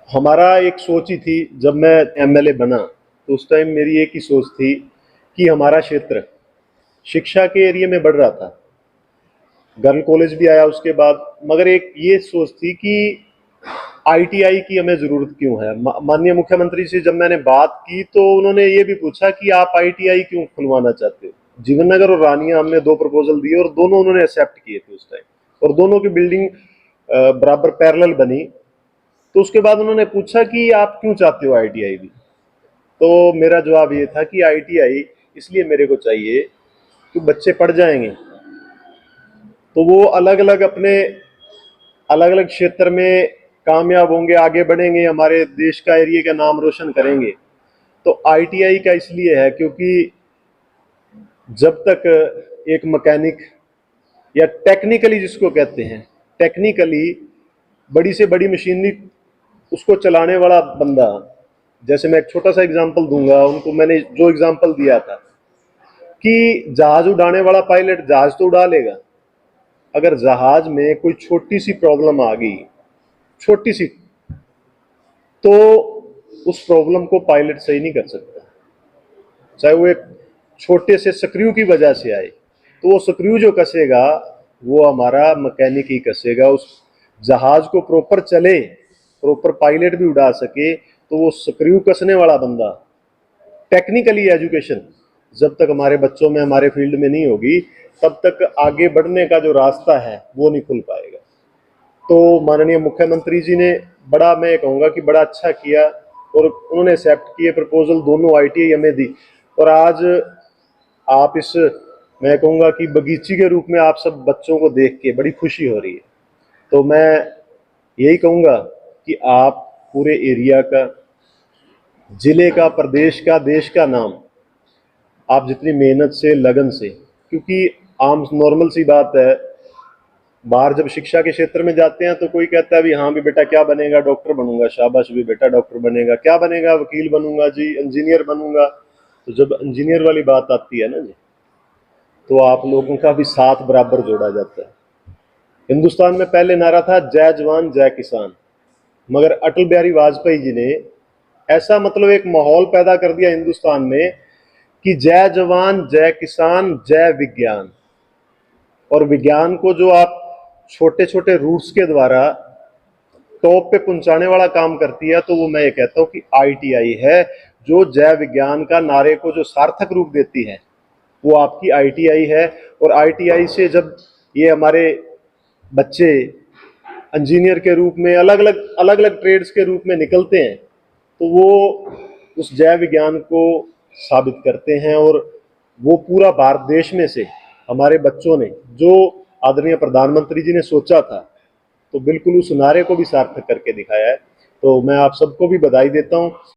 हमारा एक सोच ही थी, जब मैं एमएलए बना तो उस टाइम मेरी एक ही सोच थी कि हमारा क्षेत्र शिक्षा के एरिया में बढ़ रहा था। गर्ल कॉलेज भी आया उसके बाद, मगर एक ये सोच थी कि आईटीआई की हमें जरूरत क्यों है। माननीय मुख्यमंत्री से जब मैंने बात की तो उन्होंने ये भी पूछा कि आप आईटीआई क्यों खुलवाना चाहते हो। जीवन नगर और रानिया हमने दो प्रपोजल दिए और दोनों उन्होंने एक्सेप्ट किए थे उस टाइम, और दोनों की बिल्डिंग बराबर पैरेलल बनी। तो उसके बाद उन्होंने पूछा कि आप क्यों चाहते हो आईटीआई भी। तो मेरा जवाब ये था कि आईटीआई इसलिए मेरे को चाहिए कि बच्चे पढ़ जाएंगे तो वो अलग अलग अपने अलग अलग क्षेत्र में कामयाब होंगे, आगे बढ़ेंगे, हमारे देश का एरिया का नाम रोशन करेंगे। तो आईटीआई का इसलिए है क्योंकि जब तक एक मैकेनिक या टेक्निकली जिसको कहते हैं, टेक्निकली बड़ी से बड़ी मशीनरी उसको चलाने वाला बंदा, जैसे मैं एक छोटा सा एग्जांपल दूंगा, उनको मैंने जो एग्जांपल दिया था कि जहाज उड़ाने वाला पायलट जहाज तो उड़ा लेगा, अगर जहाज में कोई छोटी सी प्रॉब्लम आ गई, छोटी सी, तो उस प्रॉब्लम को पायलट सही नहीं कर सकता, चाहे वो एक छोटे से स्क्रू की वजह से आए। तो वो स्क्रू जो कसेगा वो हमारा मैकेनिक ही कसेगा। उस जहाज को प्रॉपर चले, प्रॉपर पायलट भी उड़ा सके, तो वो स्क्रू कसने वाला बंदा, टेक्निकली एजुकेशन जब तक हमारे बच्चों में, हमारे फील्ड में नहीं होगी, तब तक आगे बढ़ने का जो रास्ता है वो नहीं खुल पाएगा। तो माननीय मुख्यमंत्री जी ने बड़ा, मैं कहूँगा कि बड़ा अच्छा किया, और उन्होंने एक्सेप्ट किए प्रपोजल, दोनों आईटीआई हमें दी। और आज आप इस, मैं कहूँगा कि बगीची के रूप में आप सब बच्चों को देख के बड़ी खुशी हो रही है। तो मैं यही कहूँगा कि आप पूरे एरिया का, जिले का, प्रदेश का, देश का नाम आप जितनी मेहनत से, लगन से, क्योंकि आम नॉर्मल सी बात है, बाहर जब शिक्षा के क्षेत्र में जाते हैं तो कोई कहता है भी हाँ भी बेटा क्या बनेगा, डॉक्टर बनूंगा, शाबाश भी बेटा डॉक्टर बनेगा, क्या बनेगा, वकील बनूंगा जी, इंजीनियर बनूंगा। तो जब इंजीनियर वाली बात आती है ना जी, तो आप लोगों का भी साथ बराबर जोड़ा जाता है। हिंदुस्तान में पहले नारा था जय जवान जय किसान, मगर अटल बिहारी वाजपेयी जी ने ऐसा मतलब एक माहौल पैदा कर दिया हिंदुस्तान में कि जय जवान जय किसान जय विज्ञान। और विज्ञान को जो आप छोटे छोटे रूट्स के द्वारा टॉप पे पहुंचाने वाला काम करती है, तो वो मैं ये कहता हूँ कि आईटीआई है, जो जय विज्ञान का नारे को जो सार्थक रूप देती है वो आपकी आईटीआई है। और आईटीआई से जब ये हमारे बच्चे इंजीनियर के रूप में, अलग अलग ट्रेड्स के रूप में निकलते हैं, तो वो उस जय विज्ञान को साबित करते हैं। और वो पूरा भारत देश में से हमारे बच्चों ने जो आदरणीय प्रधानमंत्री जी ने सोचा था, तो बिल्कुल उस नारे को भी सार्थक करके दिखाया है। तो मैं आप सबको भी बधाई देता हूँ।